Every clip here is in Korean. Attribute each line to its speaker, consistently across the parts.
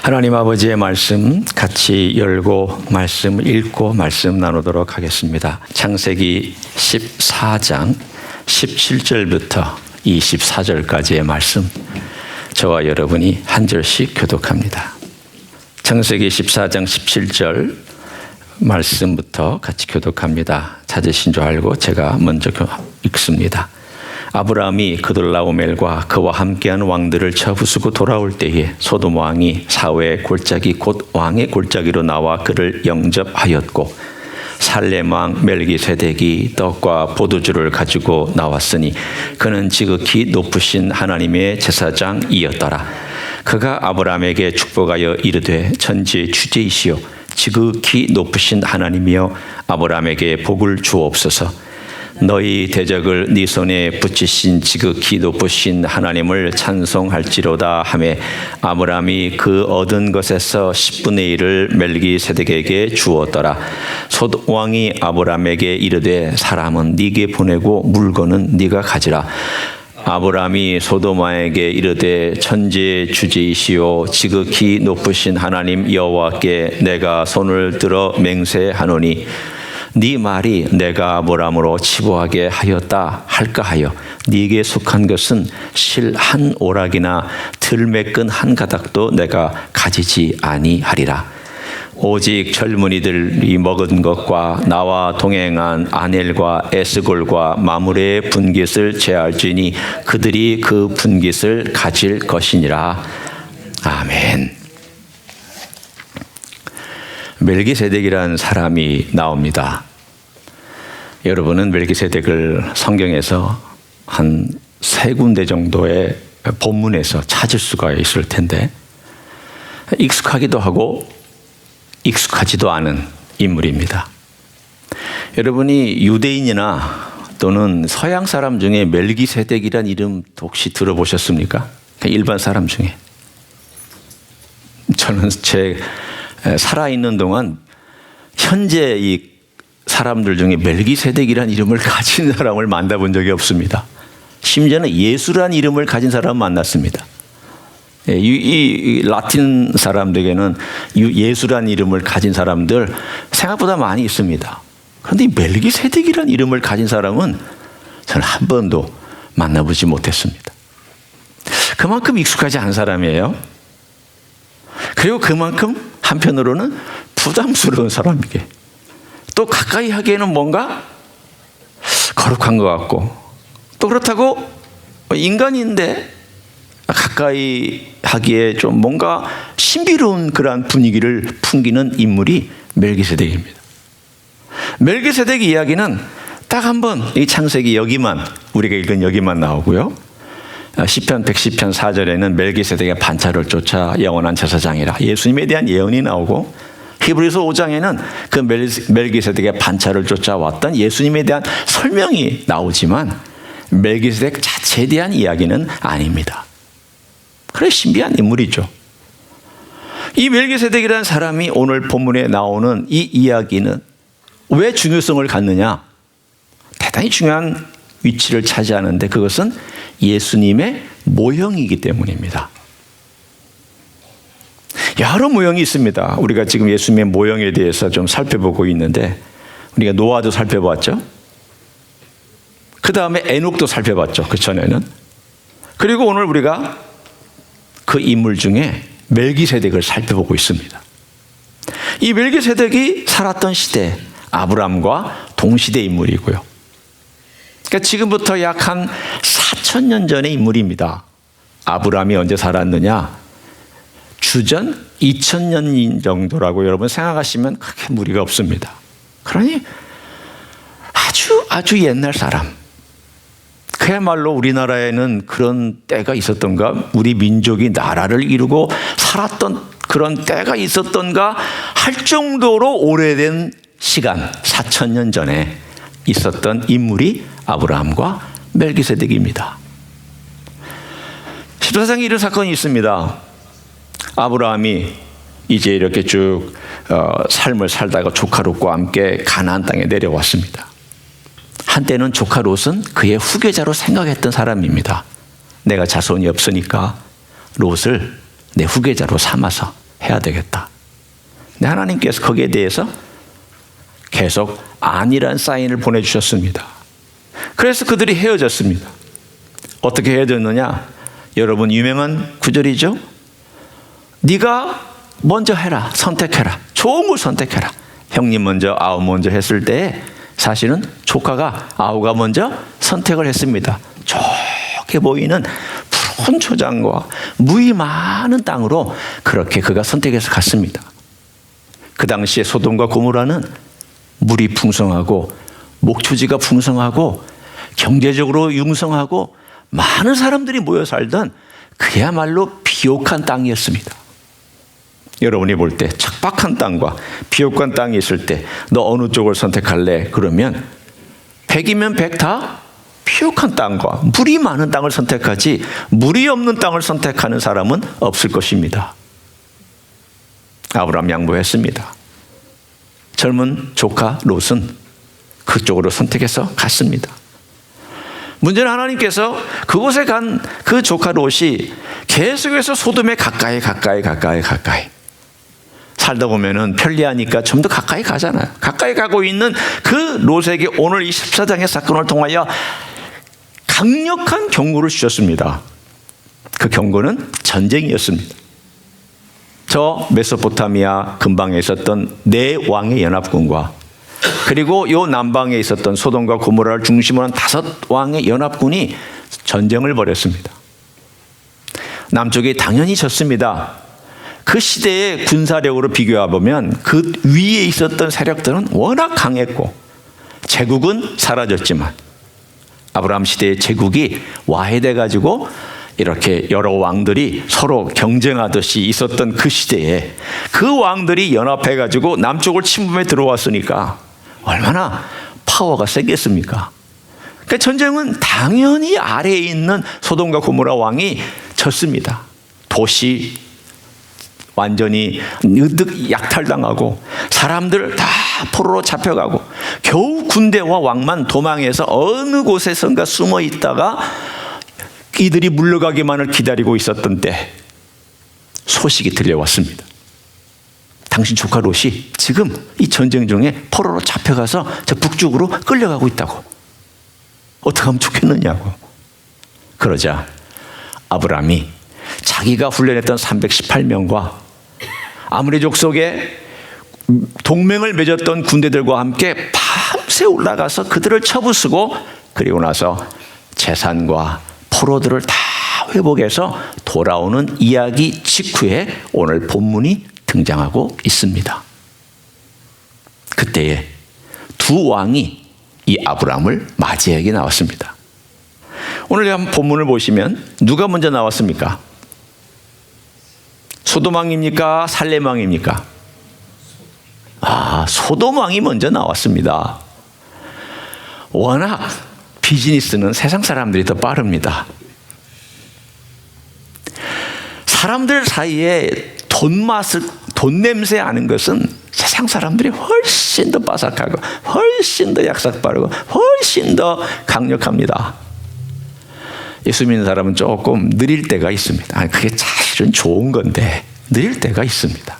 Speaker 1: 하나님 아버지의 말씀 같이 열고 말씀 읽고 말씀 나누도록 하겠습니다. 창세기 14장 17절부터 24절까지의 말씀, 저와 여러분이 한 절씩 교독합니다. 창세기 14장 17절 말씀부터 같이 교독합니다. 찾으신 줄 알고 제가 먼저 읽습니다. 아브라함이 그돌라오멜과 그와 함께한 왕들을 쳐부수고 돌아올 때에 소돔 왕이 사회의 골짜기 곧 왕의 골짜기로 나와 그를 영접하였고, 살렘 왕 멜기세덱이 떡과 포도주를 가지고 나왔으니 그는 지극히 높으신 하나님의 제사장이었더라. 그가 아브라함에게 축복하여 이르되 천지의 주제이시오 지극히 높으신 하나님이여 아브라함에게 복을 주옵소서. 너희 대적을 네 손에 붙이신 지극히 높으신 하나님을 찬송할지로다 하매, 아브라함이 그 얻은 것에서 10분의 1을 멜기세덱에게 주었더라. 소돔 왕이 아브라함에게 이르되 사람은 네게 보내고 물건은 네가 가지라. 아브라함이 소돔 왕에게 이르되 천지의 주제이시오 지극히 높으신 하나님 여호와께 내가 손을 들어 맹세하노니 네 말이 내가 아브라함으로 치부하게 하였다 할까 하여 네게 속한 것은 실 한 오락이나 들매끈 한 가닥도 내가 가지지 아니하리라. 오직 젊은이들이 먹은 것과 나와 동행한 아넬과 에스골과 마므레의 분깃을 제할지니 그들이 그 분깃을 가질 것이니라. 아멘. 멜기세덱이라는 사람이 나옵니다. 여러분은 멜기세덱을 성경에서 한 3군데 정도의 본문에서 찾을 수가 있을 텐데, 익숙하기도 하고 익숙하지도 않은 인물입니다. 여러분이 유대인이나 또는 서양 사람 중에 멜기세덱이란 이름 혹시 들어보셨습니까? 일반 사람 중에. 저는 제 살아있는 동안 현재 이 사람들 중에 멜기세덱이라는 이름을 가진 사람을 만나본 적이 없습니다. 심지어는 예수라는 이름을 가진 사람을 만났습니다. 이 라틴 사람들에게는 예수라는 이름을 가진 사람들 생각보다 많이 있습니다. 그런데 이 멜기세덱이라는 이름을 가진 사람은 저는 한 번도 만나보지 못했습니다. 그만큼 익숙하지 않은 사람이에요. 그리고 그만큼 한편으로는 부담스러운 사람이게, 또 가까이 하기에는 뭔가 거룩한 것 같고, 또 그렇다고 인간인데 가까이 하기에 좀 뭔가 신비로운 그러한 분위기를 풍기는 인물이 멜기세덱입니다. 멜기세덱 이야기는 딱 한 번 이 창세기 여기만, 우리가 읽은 여기만 나오고요. 시편 110편 4절에는 멜기세덱의 반차를 쫓아 영원한 제사장이라 예수님에 대한 예언이 나오고, 히브리서 5장에는 그 멜기세덱의 반차를 쫓아왔던 예수님에 대한 설명이 나오지만 멜기세덱 자체에 대한 이야기는 아닙니다. 그래, 신비한 인물이죠. 이 멜기세덱이라는 사람이 오늘 본문에 나오는 이 이야기는 왜 중요성을 갖느냐? 대단히 중요한 위치를 차지하는데, 그것은 예수님의 모형이기 때문입니다. 여러 모형이 있습니다. 우리가 지금 예수님의 모형에 대해서 좀 살펴보고 있는데, 우리가 노아도 살펴봤죠. 그 다음에 에녹도 살펴봤죠. 그 전에는. 그리고 오늘 우리가 그 인물 중에 멜기세덱을 살펴보고 있습니다. 이 멜기세덱이 살았던 시대, 아브라함과 동시대 인물이고요. 그러니까 지금부터 약 한 4,000년 전의 인물입니다. 아브라함이 언제 아느냐? 주전 2000년 정도라고 여러분 생각하시면 크게 무리가 없습니다. 그러니 아주 옛날 사람. 그야말로 우리나라에는 그런 때가 있었던가, 우리 민족이 나라를 이루고 살았던 그런 때가 있었던가 할 정도로 오래된 시간, 4,000년 전에 있었던 인물이 아브라함과 멜기세덱입니다. 14장에 이런 사건이 있습니다. 아브라함이 이제 이렇게 쭉 삶을 살다가 조카 롯과 함께 가나안 땅에 내려왔습니다. 한때는 조카 롯은 그의 후계자로 생각했던 사람입니다. 내가 자손이 없으니까 롯을 내 후계자로 삼아서 해야 되겠다. 근데 하나님께서 거기에 대해서 계속 아니란 사인을 보내주셨습니다. 그래서 그들이 헤어졌습니다. 어떻게 헤어졌느냐? 여러분 유명한 구절이죠. 네가 먼저 해라. 선택해라. 좋은 걸 선택해라. 형님 먼저 아우 먼저 했을 때 사실은 조카가 아우가 먼저 선택을 했습니다. 좋게 보이는 푸른 초장과 물이 많은 땅으로 그렇게 그가 선택해서 갔습니다. 그 당시에 소돔과 고모라는 물이 풍성하고 목초지가 풍성하고 경제적으로 융성하고 많은 사람들이 모여 살던 그야말로 비옥한 땅이었습니다. 여러분이 볼 때 척박한 땅과 비옥한 땅이 있을 때 너 어느 쪽을 선택할래? 그러면 100이면 100 다 비옥한 땅과 물이 많은 땅을 선택하지 물이 없는 땅을 선택하는 사람은 없을 것입니다. 아브라함 양보했습니다. 젊은 조카 롯은 그쪽으로 선택해서 갔습니다. 문제는 하나님께서 그곳에 간 그 조카 롯이 계속해서 소돔에 가까이 살다 보면은 편리하니까 좀 더 가까이 가잖아요. 가까이 가고 있는 그 롯에게 오늘 이 14장의 사건을 통하여 강력한 경고를 주셨습니다. 그 경고는 전쟁이었습니다. 저 메소포타미아 근방에 있었던 네 왕의 연합군과 그리고 요 남방에 있었던 소돔과 고모라를 중심으로 한 5 왕의 연합군이 전쟁을 벌였습니다. 남쪽이 당연히 졌습니다. 그 시대의 군사력으로 비교해 보면 그 위에 있었던 세력들은 워낙 강했고 제국은 사라졌지만 아브라함 시대의 제국이 와해돼 가지고 이렇게 여러 왕들이 서로 경쟁하듯이 있었던 그 시대에 그 왕들이 연합해 가지고 남쪽을 침범해 들어왔으니까 얼마나 파워가 세겠습니까? 그러니까 전쟁은 당연히 아래에 있는 소돔과 고모라 왕이 졌습니다. 도시 완전히 약탈당하고 사람들 다 포로로 잡혀가고 겨우 군대와 왕만 도망해서 어느 곳에선가 숨어 있다가 이들이 물러가기만을 기다리고 있었던 때 소식이 들려왔습니다. 당신 조카 롯이 지금 이 전쟁 중에 포로로 잡혀가서 저 북쪽으로 끌려가고 있다고. 어떻게 하면 좋겠느냐고. 그러자 아브라함이 자기가 훈련했던 318명과 아므리 족속에 동맹을 맺었던 군대들과 함께 밤새 올라가서 그들을 쳐부수고 그리고 나서 재산과 포로들을 다 회복해서 돌아오는 이야기 직후에 오늘 본문이 등장하고 있습니다. 그때에 2 왕이 이 아브라함을 맞이하게 나왔습니다. 오늘 한번 본문을 보시면 누가 먼저 나왔습니까? 소돔 왕입니까? 살렘 왕입니까? 소돔 왕이 먼저 나왔습니다. 워낙 비즈니스는 세상 사람들이 더 빠릅니다. 사람들 사이에 돈 냄새 아는 것은 세상 사람들이 훨씬 더 바삭하고 훨씬 더 약삭 빠르고 훨씬 더 강력합니다. 예수 믿는 사람은 조금 느릴 때가 있습니다. 그게 사실은 좋은 건데 느릴 때가 있습니다.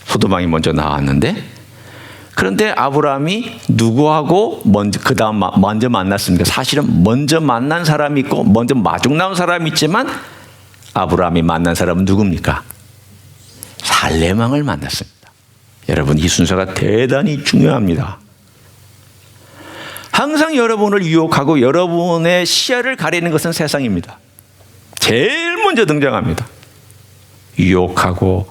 Speaker 1: 소돔 왕이 먼저 나왔는데 그런데 아브라함이 누구하고 먼저 만났습니까? 사실은 먼저 만난 사람이 있고 먼저 마중 나온 사람이 있지만 아브라함이 만난 사람은 누굽니까? 살렘 왕을 만났습니다. 여러분 이 순서가 대단히 중요합니다. 항상 여러분을 유혹하고 여러분의 시야를 가리는 것은 세상입니다. 제일 먼저 등장합니다. 유혹하고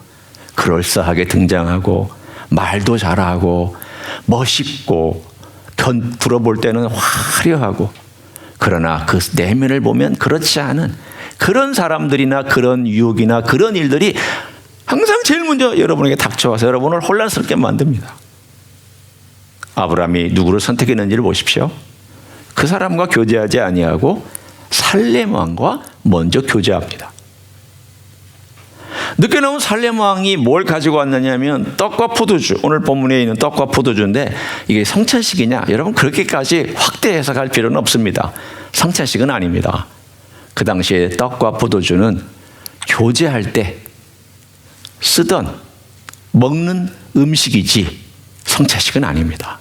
Speaker 1: 그럴싸하게 등장하고 말도 잘하고 멋있고 들어볼 때는 화려하고 그러나 그 내면을 보면 그렇지 않은 그런 사람들이나 그런 유혹이나 그런 일들이 항상 제일 먼저 여러분에게 닥쳐와서 여러분을 혼란스럽게 만듭니다. 아브라함이 누구를 선택했는지를 보십시오. 그 사람과 교제하지 아니하고 살렘 왕과 먼저 교제합니다. 늦게 나온 살렘 왕이 뭘 가지고 왔느냐면 떡과 포도주, 오늘 본문에 있는 떡과 포도주인데 이게 성찬식이냐? 여러분 그렇게까지 확대 해석할 필요는 없습니다. 성찬식은 아닙니다. 그 당시에 떡과 포도주는 교제할 때 쓰던 먹는 음식이지 성찬식은 아닙니다.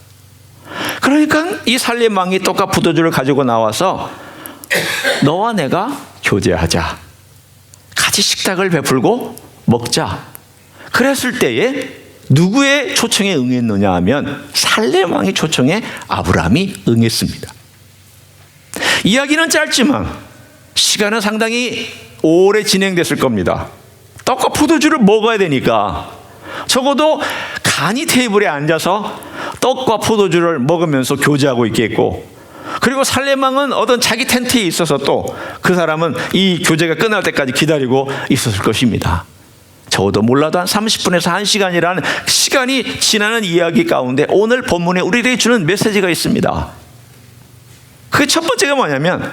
Speaker 1: 그러니까 이 살렘 왕이 떡과 포도주를 가지고 나와서 너와 내가 교제하자, 같이 식탁을 베풀고 먹자. 그랬을 때에 누구의 초청에 응했느냐 하면 살렘 왕의 초청에 아브라함이 응했습니다. 이야기는 짧지만 시간은 상당히 오래 진행됐을 겁니다. 떡과 포도주를 먹어야 되니까 적어도 간이 테이블에 앉아서 떡과 포도주를 먹으면서 교제하고 있겠고, 그리고 살렘 왕은 어떤 자기 텐트에 있어서 또 그 사람은 이 교제가 끝날 때까지 기다리고 있었을 것입니다. 적어도 몰라도 한 30분에서 1시간이라는 시간이 지나는 이야기 가운데 오늘 본문에 우리에게 주는 메시지가 있습니다. 그 첫 번째가 뭐냐면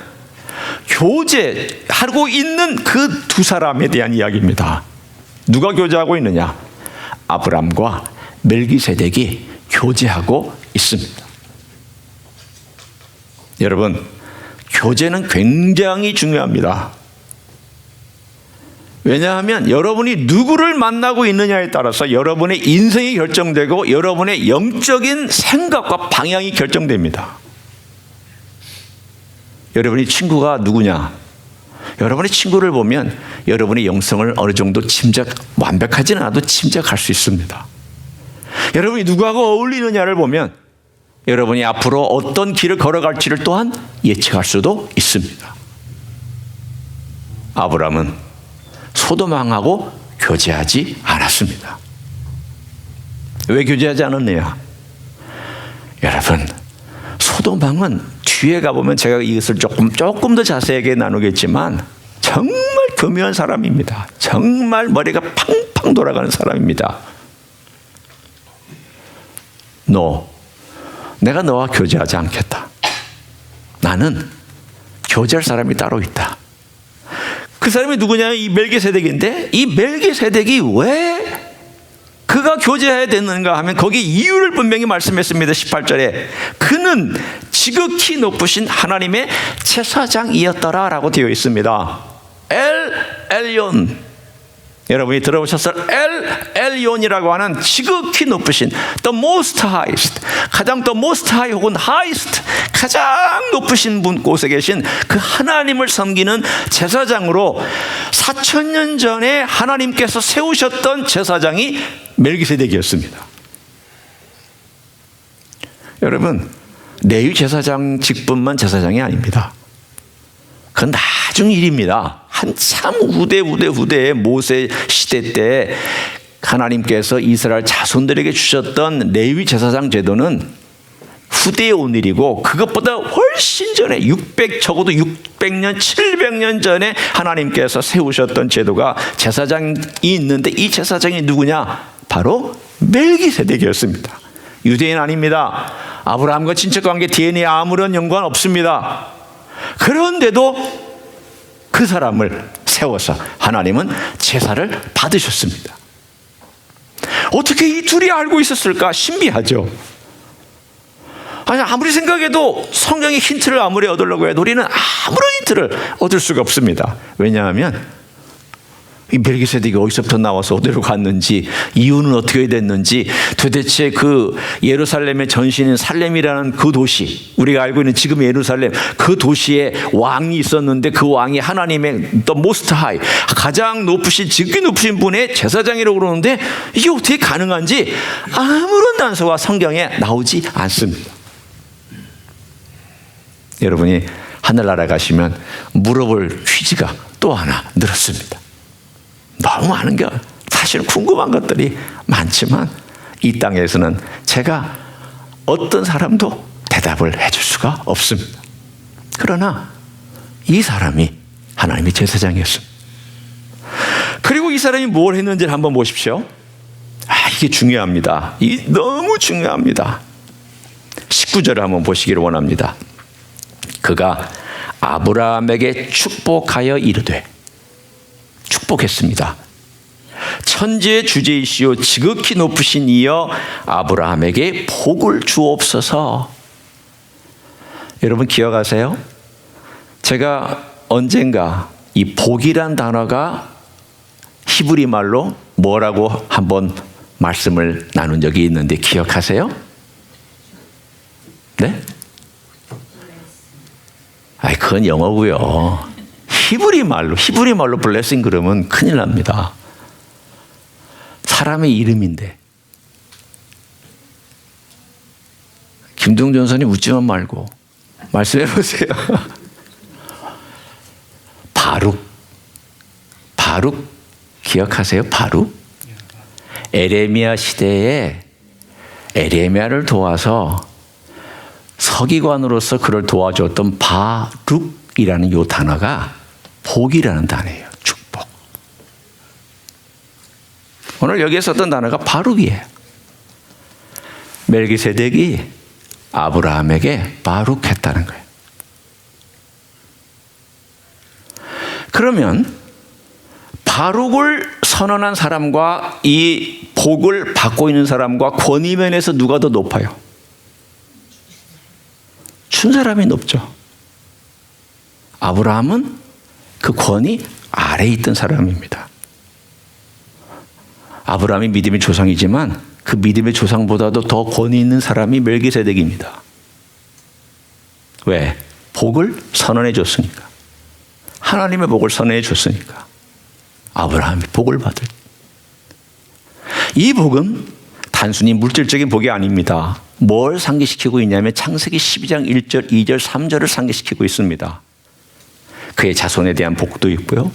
Speaker 1: 교제하고 있는 그 두 사람에 대한 이야기입니다. 누가 교제하고 있느냐? 아브람과 멜기세덱이 교제하고 있습니다. 여러분, 교제는 굉장히 중요합니다. 왜냐하면 여러분이 누구를 만나고 있느냐에 따라서 여러분의 인생이 결정되고 여러분의 영적인 생각과 방향이 결정됩니다. 여러분의 친구가 누구냐? 여러분의 친구를 보면 여러분의 영성을 어느 정도 완벽하지는 않아도 짐작할 수 있습니다. 여러분이 누구하고 어울리느냐를 보면 여러분이 앞으로 어떤 길을 걸어갈지를 또한 예측할 수도 있습니다. 아브람은 소돔 왕하고 교제하지 않았습니다. 왜 교제하지 않았느냐? 여러분, 소돔 왕은 뒤에 가보면 제가 이것을 조금 더 자세하게 나누겠지만 정말 교묘한 사람입니다. 정말 머리가 팡팡 돌아가는 사람입니다. 내가 너와 교제하지 않겠다. 나는 교제할 사람이 따로 있다. 그 사람이 누구냐? 이 멜기세덱인데, 이 멜기세덱이 왜 그가 교제해야 되는가 하면 거기 이유를 분명히 말씀했습니다. 18절에 그는 지극히 높으신 하나님의 제사장이었더라 라고 되어 있습니다. 엘 엘yon, 여러분이 들어보셨어요? 엘 엘ион이라고 하는 지극히 높으신 the most highest, 가장 the most high 혹은 highest, 가장 높으신 분 곳에 계신 그 하나님을 섬기는 제사장으로 4000년 전에 하나님께서 세우셨던 제사장이 멜기세덱이었습니다. 여러분, 레위 제사장 직분만 제사장이 아닙니다. 그건 나중 일입니다. 한참 후대의 모세 시대 때 하나님께서 이스라엘 자손들에게 주셨던 레위 제사장 제도는 후대에 온 일이고, 그것보다 훨씬 전에 적어도 600년 700년 전에 하나님께서 세우셨던 제도가 제사장이 있는데, 이 제사장이 누구냐? 바로 멜기세덱이었습니다. 유대인 아닙니다. 아브라함과 친척관계 DNA 아무런 연관 없습니다. 그런데도 그 사람을 세워서 하나님은 제사를 받으셨습니다. 어떻게 이 둘이 알고 있었을까? 신비하죠. 아무리 생각해도 성경의 힌트를 아무리 얻으려고 해도 우리는 아무런 힌트를 얻을 수가 없습니다. 왜냐하면 이 멜기세덱이 어디서부터 나와서 어디로 갔는지, 이유는 어떻게 됐는지, 도대체 그 예루살렘의 전신인 살렘이라는 그 도시, 우리가 알고 있는 지금 예루살렘 그 도시에 왕이 있었는데 그 왕이 하나님의 the most high, 가장 높으신 지극히 높으신 분의 제사장이라고 그러는데 이게 어떻게 가능한지 아무런 단서가 성경에 나오지 않습니다. 여러분이 하늘나라 가시면 물어볼 퀴즈가 또 하나 늘었습니다. 너무 많은 게 사실 궁금한 것들이 많지만 이 땅에서는 제가 어떤 사람도 대답을 해줄 수가 없습니다. 그러나 이 사람이 하나님의 제사장이었습니다. 그리고 이 사람이 뭘 했는지를 한번 보십시오. 이게 중요합니다. 이게 너무 중요합니다. 19절을 한번 보시기를 원합니다. 그가 아브라함에게 축복하여 이르되, 축복했습니다. 천지의 주제이시오 지극히 높으신 이여 아브라함에게 복을 주옵소서. 여러분 기억하세요? 제가 언젠가 이 복이란 단어가 히브리 말로 뭐라고 한번 말씀을 나눈 적이 있는데 기억하세요? 네? 아이, 그건 영어고요. 히브리 말로 블레싱 그러면 큰일 납니다. 사람의 이름인데. 김동준 선생님 웃지만 말고 말씀해 보세요. 바룩 기억하세요? 바룩? 에레미야 시대에 에레미야를 도와서 서기관으로서 그를 도와줬던 바룩이라는 요 단어가 복이라는 단어예요. 축복. 오늘 여기에 썼던 단어가 바룩이에요. 멜기세덱이 아브라함에게 바룩했다는 거예요. 그러면 바룩을 선언한 사람과 이 복을 받고 있는 사람과 권위 면에서 누가 더 높아요? 준 사람이 높죠. 아브라함은 그 권위 아래에 있던 사람입니다. 아브라함이 믿음의 조상이지만 그 믿음의 조상보다도 더 권위 있는 사람이 멜기세덱입니다. 왜? 복을 선언해 줬으니까. 하나님의 복을 선언해 줬으니까. 아브라함이 복을 받을. 이 복은 단순히 물질적인 복이 아닙니다. 뭘 상기시키고 있냐면 창세기 12장 1절, 2절, 3절을 상기시키고 있습니다. 그의 자손에 대한 복도 있고요.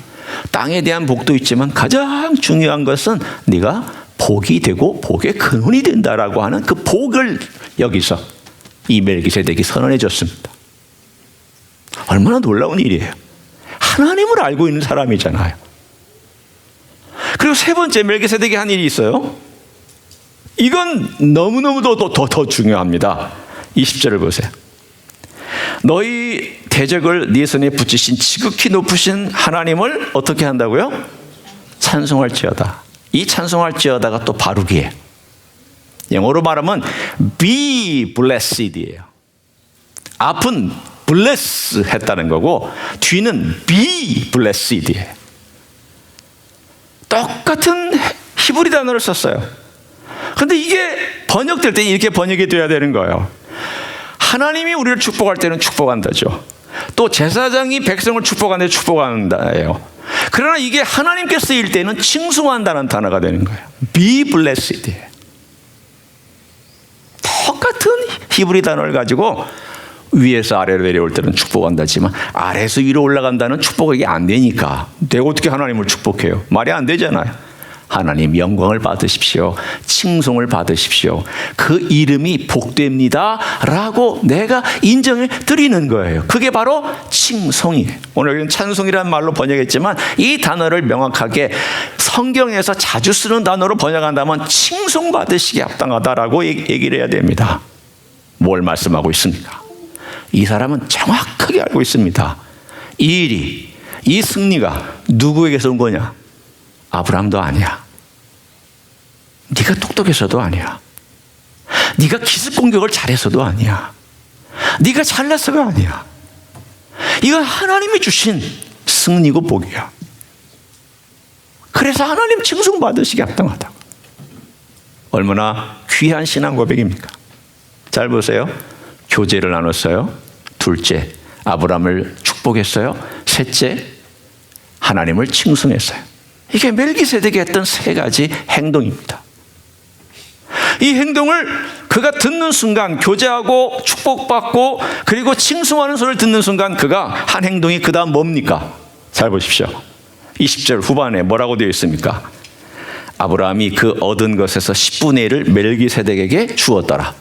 Speaker 1: 땅에 대한 복도 있지만 가장 중요한 것은 네가 복이 되고 복의 근원이 된다라고 하는 그 복을 여기서 이 멜기세덱이 선언해 줬습니다. 얼마나 놀라운 일이에요. 하나님을 알고 있는 사람이잖아요. 그리고 세 번째 멜기세덱이 한 일이 있어요. 이건 너무너무도 더 중요합니다. 20절을 보세요. 너희 대적을 네 손에 붙이신 지극히 높으신 하나님을 어떻게 한다고요? 찬송할지어다. 이 찬송할지어다가 또 바룩이에요. 영어로 말하면 be blessed이에요. 앞은 bless 했다는 거고 뒤는 be blessed이에요. 똑같은 히브리 단어를 썼어요. 그런데 이게 번역될 때 이렇게 번역이 돼야 되는 거예요. 하나님이 우리를 축복할 때는 축복한다죠. 또 제사장이 백성을 축복하는 데 축복한다예요. 그러나 이게 하나님께 쓰일 때는 칭송한다는 단어가 되는 거예요. Be blessed. 똑같은 히브리 단어를 가지고 위에서 아래로 내려올 때는 축복한다지만 아래에서 위로 올라간다는 축복이 안 되니까 내가 어떻게 하나님을 축복해요? 말이 안 되잖아요. 하나님 영광을 받으십시오. 칭송을 받으십시오. 그 이름이 복됩니다 라고 내가 인정해 드리는 거예요. 그게 바로 칭송이에요. 오늘 여기는 찬송이라는 말로 번역했지만 이 단어를 명확하게 성경에서 자주 쓰는 단어로 번역한다면 칭송 받으시기에 합당하다라고 얘기를 해야 됩니다. 뭘 말씀하고 있습니까? 이 사람은 정확하게 알고 있습니다. 이 일이, 이 승리가 누구에게서 온 거냐? 아브라함도 아니야. 네가 똑똑해서도 아니야. 네가 기습 공격을 잘해서도 아니야. 네가 잘나서가 아니야. 이건 하나님이 주신 승리고 복이야. 그래서 하나님 칭송 받으시기 합당하다고. 얼마나 귀한 신앙 고백입니까? 잘 보세요. 교제를 나눴어요. 둘째, 아브라함을 축복했어요. 셋째, 하나님을 칭송했어요. 이게 멜기세덱이 했던 세 가지 행동입니다. 이 행동을 그가 듣는 순간 교제하고 축복받고 그리고 칭송하는 소리를 듣는 순간 그가 한 행동이 그 다음 뭡니까? 잘 보십시오. 20절 후반에 뭐라고 되어 있습니까? 아브라함이 그 얻은 것에서 10분의 1을 멜기세덱에게 주었더라.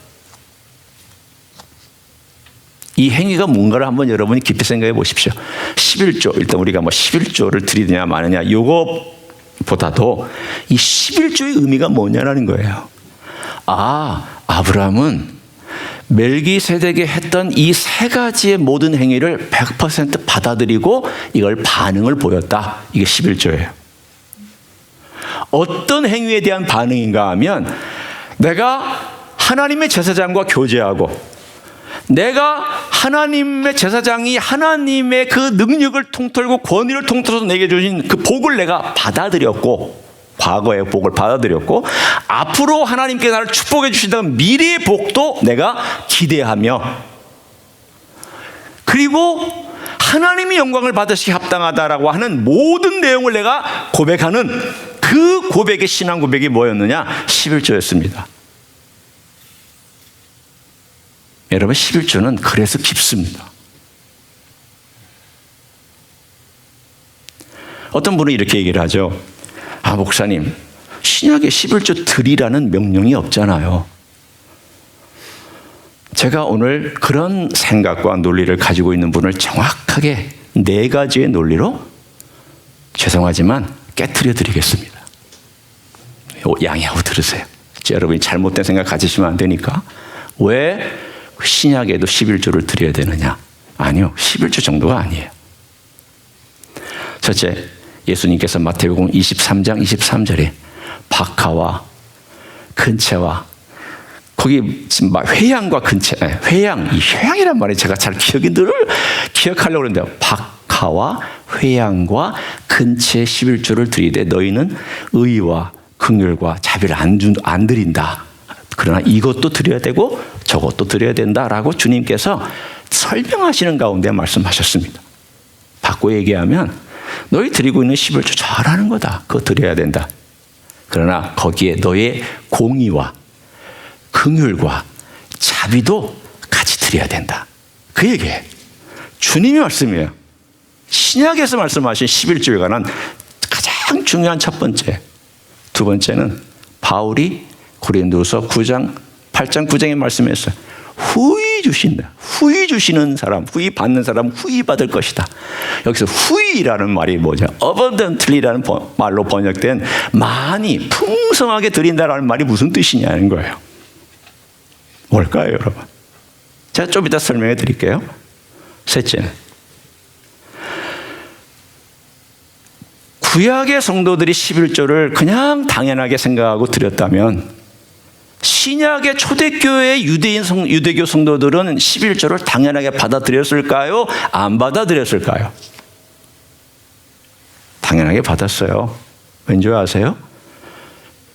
Speaker 1: 이 행위가 뭔가를 한번 여러분이 깊이 생각해 보십시오. 11조, 일단 우리가 뭐 11조를 드리느냐 마느냐 요거보다도 이 11조의 의미가 뭐냐라는 거예요. 아브라함은 멜기세덱이 했던 이 세 가지의 모든 행위를 100% 받아들이고 이걸 반응을 보였다. 이게 11조예요. 어떤 행위에 대한 반응인가 하면 내가 하나님의 제사장과 교제하고 내가 하나님의 제사장이 하나님의 그 능력을 통틀고 권위를 통틀어서 내게 주신 그 복을 내가 받아들였고 과거의 복을 받아들였고 앞으로 하나님께 나를 축복해 주신다는 미래의 복도 내가 기대하며 그리고 하나님이 영광을 받으시기 합당하다라고 하는 모든 내용을 내가 고백하는 그 고백의 신앙 고백이 뭐였느냐? 11조였습니다. 여러분 11조는 그래서 깊습니다. 어떤 분은 이렇게 얘기를 하죠. 아, 목사님, 신약에 11조 드리라는 명령이 없잖아요. 제가 오늘 그런 생각과 논리를 가지고 있는 분을 정확하게 4가지의 논리로 죄송하지만 깨트려 드리겠습니다. 양해하고 들으세요. 여러분이 잘못된 생각 가지시면 안 되니까. 왜 신약에도 11조를 드려야 되느냐? 아니요, 11조 정도가 아니에요. 첫째, 예수님께서 마태복음 23장 23절에 박하와 근채와 거기 지금 회양과 근채, 회양, 이 회양이란 말이 제가 잘 기억하려고 그러는데요. 박하와 회양과 근채 11조를 드리되 너희는 의와 긍휼과 자비를 안 드린다. 그러나 이것도 드려야 되고 저것도 드려야 된다라고 주님께서 설명하시는 가운데 말씀하셨습니다. 바꿔 얘기하면 너희 드리고 있는 11조 잘하는 거다. 그거 드려야 된다. 그러나 거기에 너의 공의와 긍휼과 자비도 같이 드려야 된다. 그 얘기예요. 주님의 말씀이에요. 신약에서 말씀하신 11조에 관한 가장 중요한 첫 번째. 두 번째는 바울이 고린도서 9장 8장 9장에 말씀했어요. 후히 주신다. 후히 주시는 사람, 후히 받는 사람, 후히 받을 것이다. 여기서 후히라는 말이 뭐죠? abundantly라는 말로 번역된 많이 풍성하게 드린다라는 말이 무슨 뜻이냐는 거예요. 뭘까요, 여러분? 제가 좀 이따 설명해 드릴게요. 셋째는 구약의 성도들이 11조를 그냥 당연하게 생각하고 드렸다면 신약의 초대교회의 유대교 성도들은 11조를 당연하게 받아들였을까요? 안 받아들였을까요? 당연하게 받았어요. 왠지 아세요?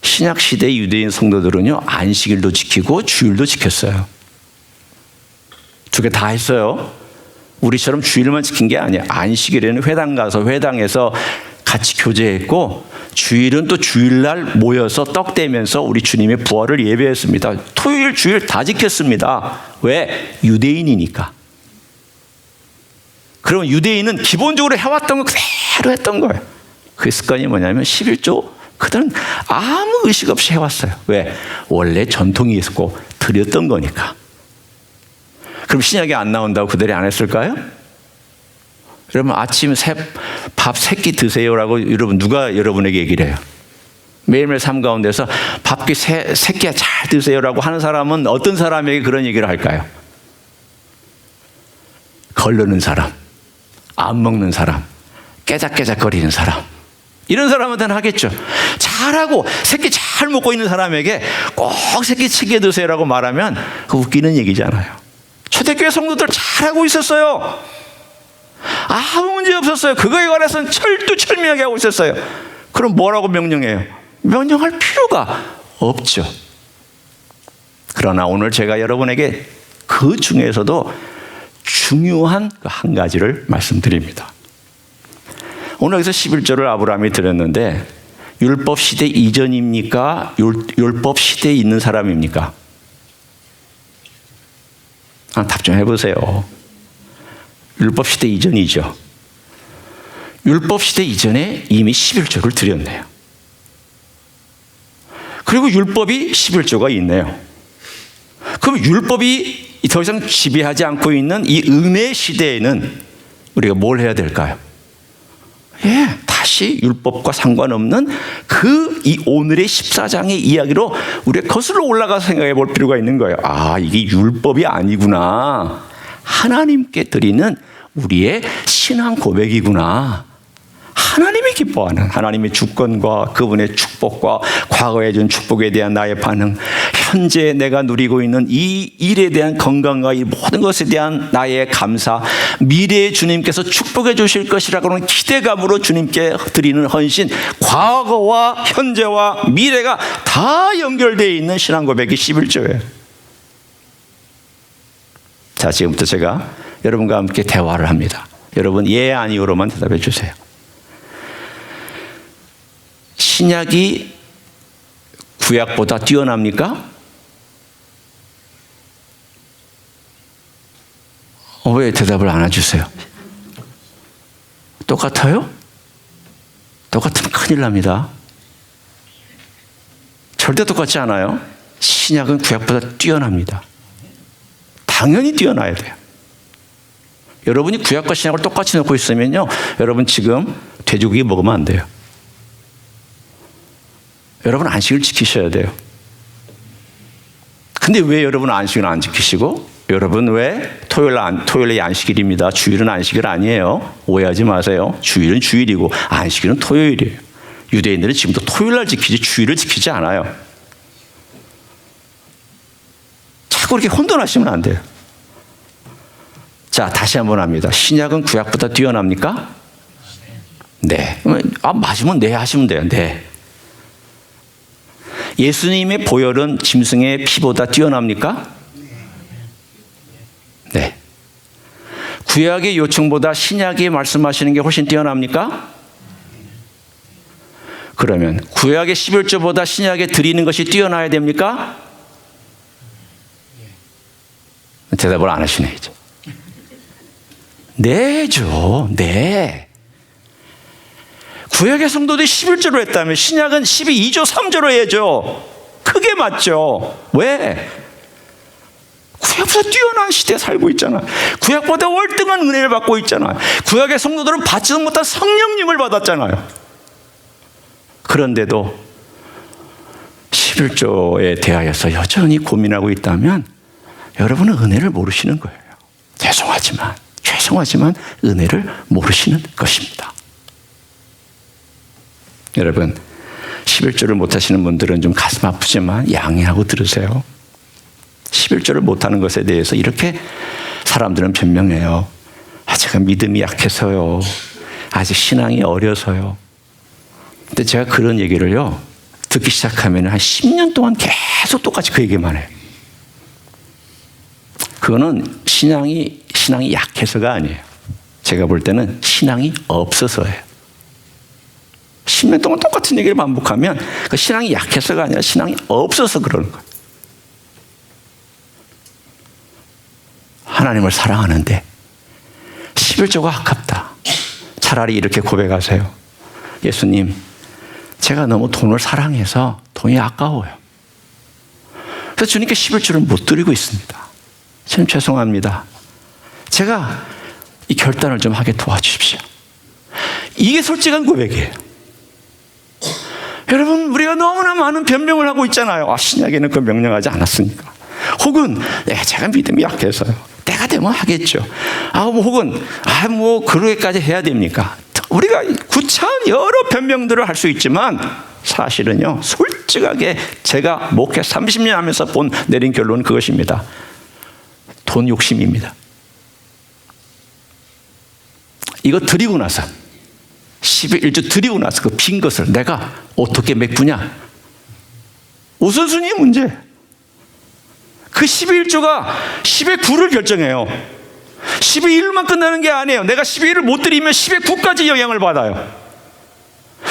Speaker 1: 신약 시대의 유대인 성도들은요, 안식일도 지키고 주일도 지켰어요. 두 개 다 했어요. 우리처럼 주일만 지킨 게 아니에요. 안식일에는 회당 가서 회당에서 같이 교제했고 주일은 또 주일날 모여서 떡 떼면서 우리 주님의 부활을 예배했습니다. 토요일, 주일 다 지켰습니다. 왜? 유대인이니까. 그럼 유대인은 기본적으로 해왔던 거 그대로 했던 거예요. 그 습관이 뭐냐면 11조 그들은 아무 의식 없이 해왔어요. 왜? 원래 전통이 있었고 드렸던 거니까. 그럼 신약이 안 나온다고 그들이 안 했을까요? 여러분 아침 밥 3끼 드세요라고 여러분 누가 여러분에게 얘기를 해요? 매일매일 삶 가운데서 밥 3끼 잘 드세요라고 하는 사람은 어떤 사람에게 그런 얘기를 할까요? 거르는 사람, 안 먹는 사람, 깨작깨작거리는 사람, 이런 사람한테는 하겠죠. 잘하고 새끼 잘 먹고 있는 사람에게 꼭 새끼 챙겨 드세요라고 말하면 그 웃기는 얘기잖아요. 초대교회 성도들 잘하고 있었어요. 아무 문제 없었어요. 그거에 관해서는 철두철미하게 하고 있었어요. 그럼 뭐라고 명령해요? 명령할 필요가 없죠. 그러나 오늘 제가 여러분에게 그 중에서도 중요한 한 가지를 말씀드립니다. 오늘 여기서 11조를 아브라함이 드렸는데 율법 시대 이전입니까? 율법 시대에 있는 사람입니까? 답 좀 해보세요. 율법 시대 이전이죠. 율법 시대 이전에 이미 11조를 드렸네요. 그리고 율법이 11조가 있네요. 그럼 율법이 더 이상 지배하지 않고 있는 이 은혜 시대에는 우리가 뭘 해야 될까요? 다시 율법과 상관없는 이 오늘의 14장의 이야기로 우리가 거슬러 올라가서 생각해 볼 필요가 있는 거예요. 이게 율법이 아니구나. 하나님께 드리는 우리의 신앙 고백이구나. 하나님이 기뻐하는 하나님의 주권과 그분의 축복과 과거에 준 축복에 대한 나의 반응, 현재 내가 누리고 있는 이 일에 대한 건강과 이 모든 것에 대한 나의 감사, 미래에 주님께서 축복해 주실 것이라고는 기대감으로 주님께 드리는 헌신, 과거와 현재와 미래가 다 연결되어 있는 신앙 고백이 11조예요. 자, 지금부터 제가 여러분과 함께 대화를 합니다. 여러분 예 아니오로만 대답해 주세요. 신약이 구약보다 뛰어납니까? 왜 대답을 안 해주세요? 똑같아요? 똑같으면 큰일 납니다. 절대 똑같지 않아요. 신약은 구약보다 뛰어납니다. 당연히 뛰어나야 돼요. 여러분이 구약과 신약을 똑같이 놓고 있으면요, 여러분 지금 돼지고기 먹으면 안 돼요. 여러분 안식을 지키셔야 돼요. 근데 왜 여러분 안식을 안 지키시고, 여러분 왜 토요일이 안식일입니다. 주일은 안식일 아니에요. 오해하지 마세요. 주일은 주일이고 안식일은 토요일이에요. 유대인들은 지금도 토요일날 지키지 주일을 지키지 않아요. 자꾸 이렇게 혼돈하시면 안 돼요. 자, 다시 한번 합니다. 신약은 구약보다 뛰어납니까? 네. 맞으면 네 하시면 돼요. 네. 예수님의 보혈은 짐승의 피보다 뛰어납니까? 네. 구약의 요청보다 신약이 말씀하시는 게 훨씬 뛰어납니까? 그러면 구약의 11조보다 신약에 드리는 것이 뛰어나야 됩니까? 대답을 안 하시네 이제. 네죠. 네. 구약의 성도들이 11조로 했다면 신약은 12조 3조로 해야죠. 크게 맞죠. 왜? 구약보다 뛰어난 시대에 살고 있잖아. 구약보다 월등한 은혜를 받고 있잖아. 구약의 성도들은 받지도 못한 성령님을 받았잖아요. 그런데도 11조에 대하여서 여전히 고민하고 있다면 여러분은 은혜를 모르시는 거예요. 죄송하지만 은혜를 모르시는 것입니다. 여러분 11조를 못하시는 분들은 좀 가슴 아프지만 양해하고 들으세요. 11조를 못하는 것에 대해서 이렇게 사람들은 변명해요. 제가 믿음이 약해서요. 아직 신앙이 어려서요. 근데 제가 그런 얘기를요, 듣기 시작하면 한 10년 동안 계속 똑같이 그 얘기만 해요. 그거는 신앙이 약해서가 아니에요. 제가 볼 때는 신앙이 없어서예요. 10년 동안 똑같은 얘기를 반복하면 그 신앙이 약해서가 아니라 신앙이 없어서 그러는 거예요. 하나님을 사랑하는데 11조가 아깝다. 차라리 이렇게 고백하세요. 예수님, 제가 너무 돈을 사랑해서 돈이 아까워요. 그래서 주님께 11조를 못 드리고 있습니다. 참 죄송합니다. 제가 이 결단을 좀 하게 도와주십시오. 이게 솔직한 고백이에요. 여러분, 우리가 너무나 많은 변명을 하고 있잖아요. 신약에는 그 명령하지 않았으니까. 혹은 제가 믿음이 약해서요. 때가 되면 하겠죠. 혹은 그러게까지 해야 됩니까? 우리가 구차한 여러 변명들을 할 수 있지만 사실은요, 솔직하게 제가 목회 30년 하면서 내린 결론은 그것입니다. 돈 욕심입니다. 이거 드리고 나서 11조 드리고 나서 그 빈 것을 내가 어떻게 메꾸냐? 우선순위의 문제. 그 11조가 10의 9를 결정해요. 10의 1만 끝나는 게 아니에요. 내가 10의 1을 못 드리면 10의 9까지 영향을 받아요.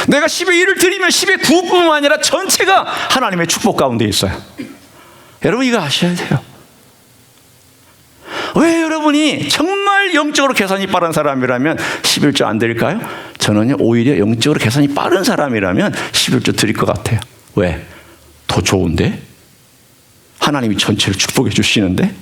Speaker 1: 내가 10의 1을 드리면 10의 9뿐만 아니라 전체가 하나님의 축복 가운데 있어요. 여러분 이거 아셔야 돼요. 왜 여러분이 정말 영적으로 계산이 빠른 사람이라면 11조 안 드릴까요? 저는요, 오히려 영적으로 계산이 빠른 사람이라면 11조 드릴 것 같아요. 왜? 더 좋은데? 하나님이 전체를 축복해 주시는데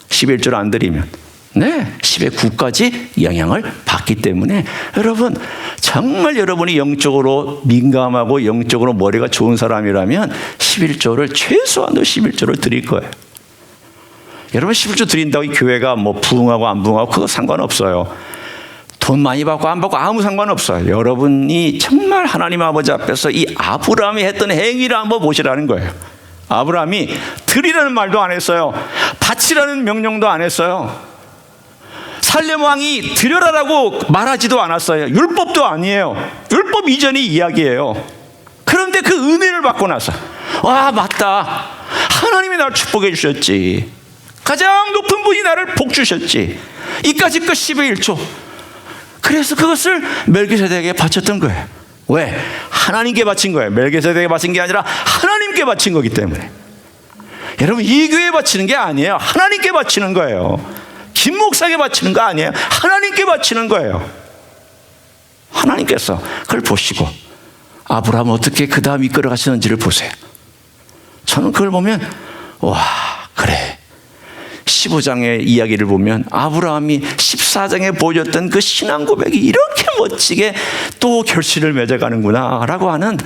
Speaker 1: 11조를 안 드리면 10의 9까지 영향을 받기 때문에 여러분, 정말 여러분이 영적으로 민감하고 영적으로 머리가 좋은 사람이라면 11조를 최소한도 11조를 드릴 거예요. 여러분 11조 드린다고 이 교회가 부흥하고 안 부흥하고 그거 상관없어요. 돈 많이 받고 안 받고 아무 상관없어요. 여러분이 정말 하나님 아버지 앞에서 이 아브라함이 했던 행위를 한번 보시라는 거예요. 아브라함이 드리라는 말도 안 했어요. 바치라는 명령도 안 했어요. 살렘 왕이 드려라라고 말하지도 않았어요. 율법도 아니에요. 율법 이전의 이야기예요. 그런데 그 은혜를 받고 나서 와, 맞다, 하나님이 나를 축복해 주셨지, 가장 높은 분이 나를 복 주셨지, 이까짓 것 10의 1조. 그래서 그것을 멜기세덱에게 바쳤던 거예요. 왜? 하나님께 바친 거예요. 멜기세덱에게 바친 게 아니라 하나님께 바친 거기 때문에. 여러분, 이 교회에 바치는 게 아니에요. 하나님께 바치는 거예요. 김 목사에게 바치는 거 아니에요. 하나님께 바치는 거예요. 하나님께서 그걸 보시고 아브라함을 어떻게 그 다음 이끌어 가시는지를 보세요. 저는 그걸 보면 와, 그래, 15장의 이야기를 보면 아브라함이 14장에 보여줬던 그 신앙 고백이 이렇게 멋지게 또 결실을 맺어가는구나 라고 하는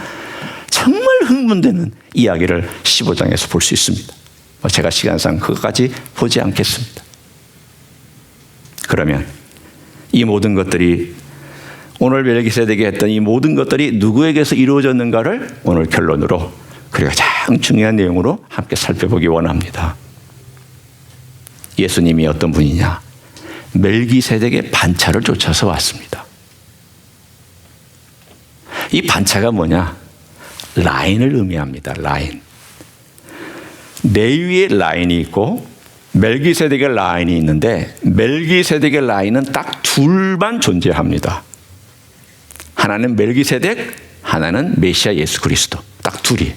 Speaker 1: 정말 흥분되는 이야기를 15장에서 볼 수 있습니다. 제가 시간상 그것까지 보지 않겠습니다. 그러면 이 모든 것들이, 오늘 멜기세덱이 했던 이 모든 것들이 누구에게서 이루어졌는가를 오늘 결론으로, 그리고 가장 중요한 내용으로 함께 살펴보기 원합니다. 예수님이 어떤 분이냐? 멜기세덱의 반차를 쫓아서 왔습니다. 이 반차가 뭐냐? 라인을 의미합니다. 라인. 레위의 라인이 있고 멜기세덱의 라인이 있는데, 멜기세덱의 라인은 딱 둘만 존재합니다. 하나는 멜기세덱, 하나는 메시아 예수 그리스도. 딱 둘이.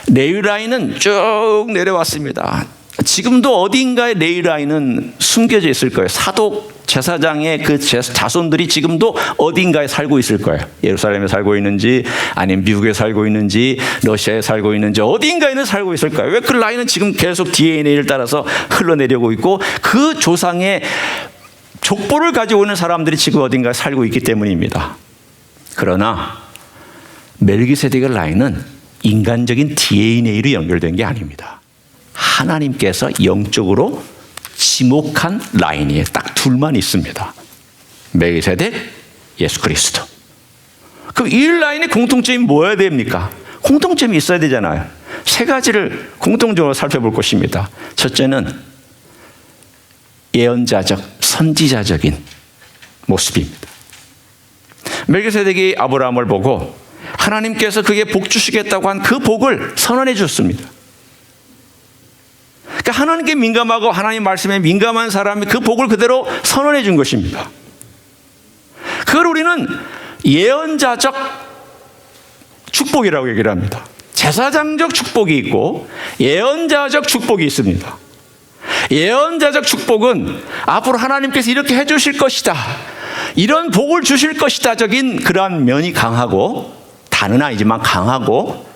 Speaker 1: 레위 라인은 쭉 내려왔습니다. 지금도 어딘가에 레위 라인은 숨겨져 있을 거예요. 사독 제사장의 그 자손들이 지금도 어딘가에 살고 있을 거예요. 예루살렘에 살고 있는지, 아니면 미국에 살고 있는지, 러시아에 살고 있는지, 어딘가에는 살고 있을 거예요. 왜? 그 라인은 지금 계속 DNA를 따라서 흘러내려고 있고, 그 조상의 족보를 가지고 있는 사람들이 지금 어딘가에 살고 있기 때문입니다. 그러나 멜기세덱의 라인은 인간적인 DNA로 연결된 게 아닙니다. 하나님께서 영적으로 지목한 라인이 딱 둘만 있습니다. 멜기세덱, 예수 그리스도. 그럼 이 라인의 공통점이 뭐여야 됩니까? 공통점이 있어야 되잖아요. 세 가지를 공통적으로 살펴볼 것입니다. 첫째는 예언자적, 선지자적인 모습입니다. 멜기세덱이 아브라함을 보고 하나님께서 그에게 복 주시겠다고 한 그 복을 선언해 줬습니다. 그러니까 하나님께 민감하고 하나님 말씀에 민감한 사람이 그 복을 그대로 선언해 준 것입니다. 그걸 우리는 예언자적 축복이라고 얘기를 합니다. 제사장적 축복이 있고 예언자적 축복이 있습니다. 예언자적 축복은 앞으로 하나님께서 이렇게 해 주실 것이다, 이런 복을 주실 것이다 적인 그러한 면이 강하고, 다는 아니지만 강하고,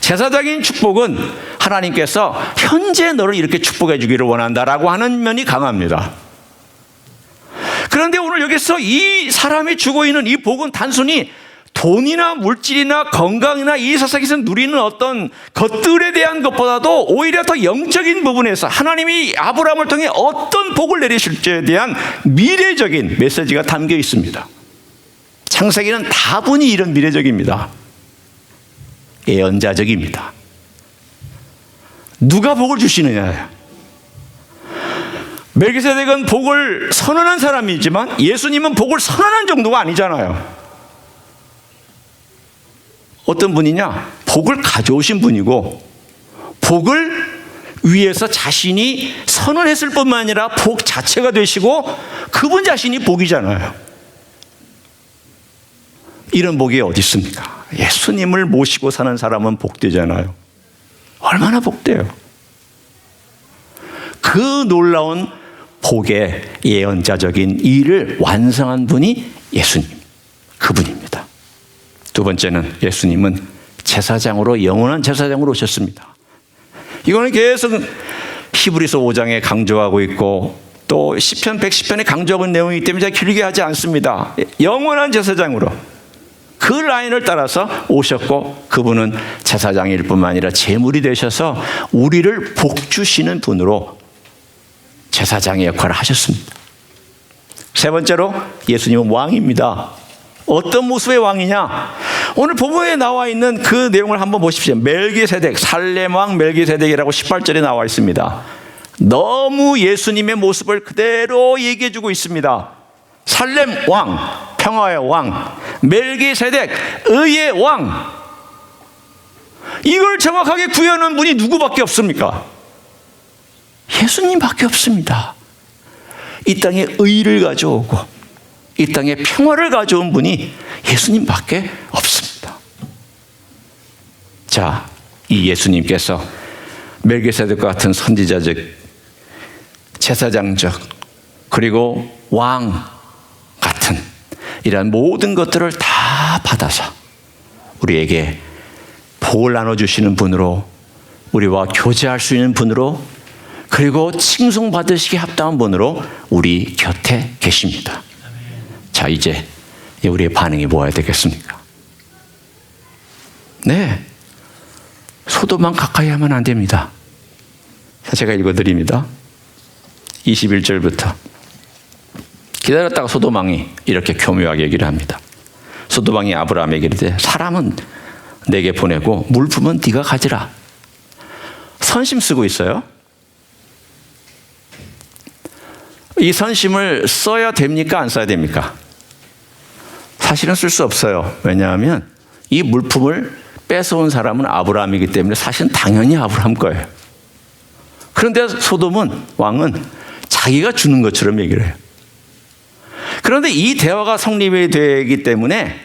Speaker 1: 제사적인 축복은 하나님께서 현재 너를 이렇게 축복해 주기를 원한다라고 하는 면이 강합니다. 그런데 오늘 여기서 이 사람이 주고 있는 이 복은 단순히 돈이나 물질이나 건강이나 이 세상에서 누리는 어떤 것들에 대한 것보다도 오히려 더 영적인 부분에서 하나님이 아브라함을 통해 어떤 복을 내리실지에 대한 미래적인 메시지가 담겨 있습니다. 창세기는 다분히 이런 미래적입니다. 예언자적입니다. 누가 복을 주시느냐예요. 멜기세덱은 복을 선언한 사람이지만 예수님은 복을 선언한 정도가 아니잖아요. 어떤 분이냐? 복을 가져오신 분이고, 복을 위해서 자신이 선언했을 뿐만 아니라 복 자체가 되시고, 그분 자신이 복이잖아요. 이런 복이 어디 있습니까? 예수님을 모시고 사는 사람은 복되잖아요. 얼마나 복돼요. 그 놀라운 복의 예언자적인 일을 완성한 분이 예수님, 그분입니다. 두 번째는 예수님은 제사장으로, 영원한 제사장으로 오셨습니다. 이거는 계속 히브리서 5장에 강조하고 있고, 또 시편 110편에 강조하고 있는 내용이기 때문에 제가 길게 하지 않습니다. 영원한 제사장으로 그 라인을 따라서 오셨고, 그분은 제사장일 뿐만 아니라 제물이 되셔서 우리를 복주시는 분으로 제사장의 역할을 하셨습니다. 세 번째로 예수님은 왕입니다. 어떤 모습의 왕이냐? 오늘 본문에 나와 있는 그 내용을 한번 보십시오. 멜기세덱, 살렘 왕 멜기세덱이라고 18절에 나와 있습니다. 너무 예수님의 모습을 그대로 얘기해 주고 있습니다. 살렘 왕, 평화의 왕, 멜기세덱, 의의 왕. 이걸 정확하게 구현한 분이 누구밖에 없습니까? 예수님밖에 없습니다. 이 땅에 의를 가져오고 이 땅에 평화를 가져온 분이 예수님밖에 없습니다. 자, 이 예수님께서 멜기세덱과 같은 선지자적, 제사장적, 그리고 왕 같은 이러한 모든 것들을 다 받아서 우리에게 복을 나눠주시는 분으로, 우리와 교제할 수 있는 분으로, 그리고 칭송받으시기 합당한 분으로 우리 곁에 계십니다. 자, 이제 우리의 반응이 뭐야 되겠습니까? 네, 소돔만 가까이 하면 안 됩니다. 자, 제가 읽어드립니다. 21절부터. 기다렸다가 소돔 왕이 이렇게 교묘하게 얘기를 합니다. 소돔 왕이 아브라함에게 이르되 사람은 내게 보내고 물품은 네가 가지라. 선심 쓰고 있어요. 이 선심을 써야 됩니까? 안 써야 됩니까? 사실은 쓸 수 없어요. 왜냐하면 이 물품을 뺏어온 사람은 아브라함이기 때문에 사실은 당연히 아브라함 거예요. 그런데 소돔은, 왕은 자기가 주는 것처럼 얘기를 해요. 그런데 이 대화가 성립이 되기 때문에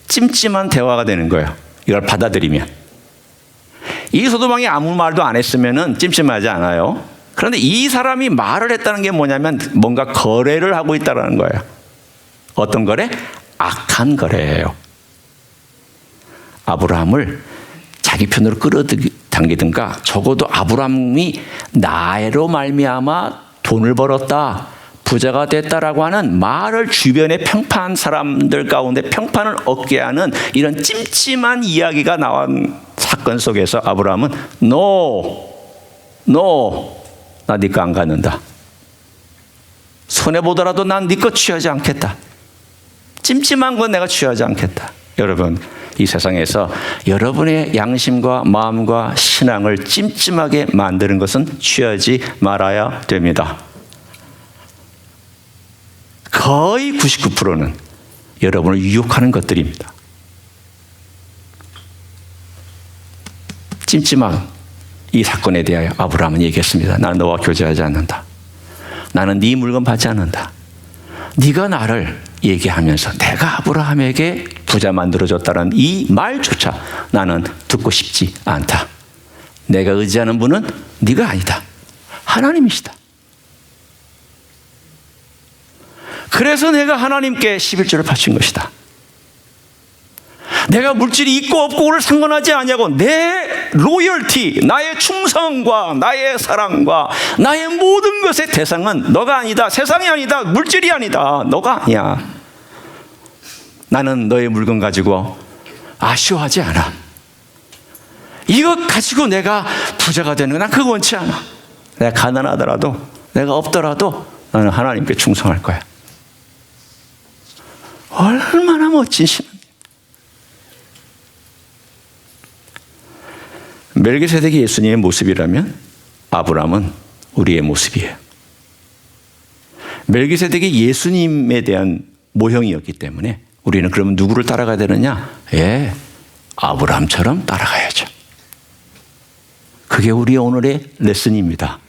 Speaker 1: 찜찜한 대화가 되는 거예요. 이걸 받아들이면. 이 소돔 왕이 아무 말도 안 했으면 찜찜하지 않아요. 그런데 이 사람이 말을 했다는 게 뭐냐면 뭔가 거래를 하고 있다는 거예요. 어떤 거래? 악한 거래예요. 아브라함을 자기 편으로 끌어당기든가, 적어도 아브라함이 나로 말미암아 돈을 벌었다, 부자가 됐다라고 하는 말을 주변의 평판 사람들 가운데 평판을 얻게 하는 이런 찜찜한 이야기가 나온 사건 속에서 아브라함은 나 네 거 안 갖는다. 손해보더라도 난 네 거 취하지 않겠다. 찜찜한 건 내가 취하지 않겠다. 여러분, 이 세상에서 여러분의 양심과 마음과 신앙을 찜찜하게 만드는 것은 취하지 말아야 됩니다. 거의 99%는 여러분을 유혹하는 것들입니다. 찜찜한 이 사건에 대하여 아브라함은 얘기했습니다. 나는 너와 교제하지 않는다. 나는 네 물건 받지 않는다. 네가 나를 얘기하면서 내가 아브라함에게 부자 만들어줬다는 이 말조차 나는 듣고 싶지 않다. 내가 의지하는 분은 네가 아니다. 하나님이시다. 그래서 내가 하나님께 11조를 바친 것이다. 내가 물질이 있고 없고를 상관하지 않냐고, 내 로열티, 나의 충성과 나의 사랑과 나의 모든 것의 대상은 너가 아니다. 세상이 아니다. 물질이 아니다. 너가 아니야. 나는 너의 물건 가지고 아쉬워하지 않아. 이것 가지고 내가 부자가 되는 건 난 그거 원치 않아. 내가 가난하더라도, 내가 없더라도 나는 하나님께 충성할 거야. 얼마나 멋진 신앙. 멜기세덱이 예수님의 모습이라면 아브라함은 우리의 모습이에요. 멜기세덱이 예수님에 대한 모형이었기 때문에 우리는 그러면 누구를 따라가야 되느냐? 아브라함처럼 따라가야죠. 그게 우리 오늘의 레슨입니다.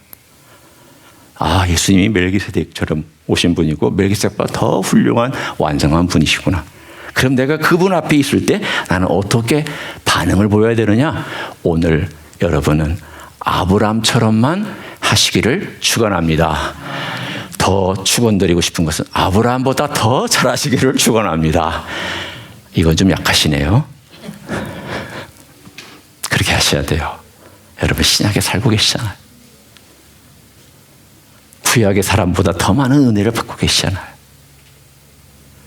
Speaker 1: 예수님이 멜기세덱처럼 오신 분이고 멜기세덱보다 더 훌륭한 완성한 분이시구나. 그럼 내가 그분 앞에 있을 때 나는 어떻게 반응을 보여야 되느냐? 오늘 여러분은 아브라함처럼만 하시기를 축원합니다. 더 축원드리고 싶은 것은 아브라함보다 더 잘하시기를 축원합니다. 이건 좀 약하시네요. 그렇게 하셔야 돼요. 여러분, 신약에 살고 계시잖아요. 구약의 사람보다 더 많은 은혜를 받고 계시잖아요.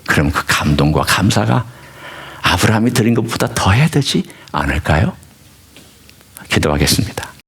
Speaker 1: 그럼 그 감동과 감사가 아브라함이 드린 것보다 더 해야 되지 않을까요? 기도하겠습니다.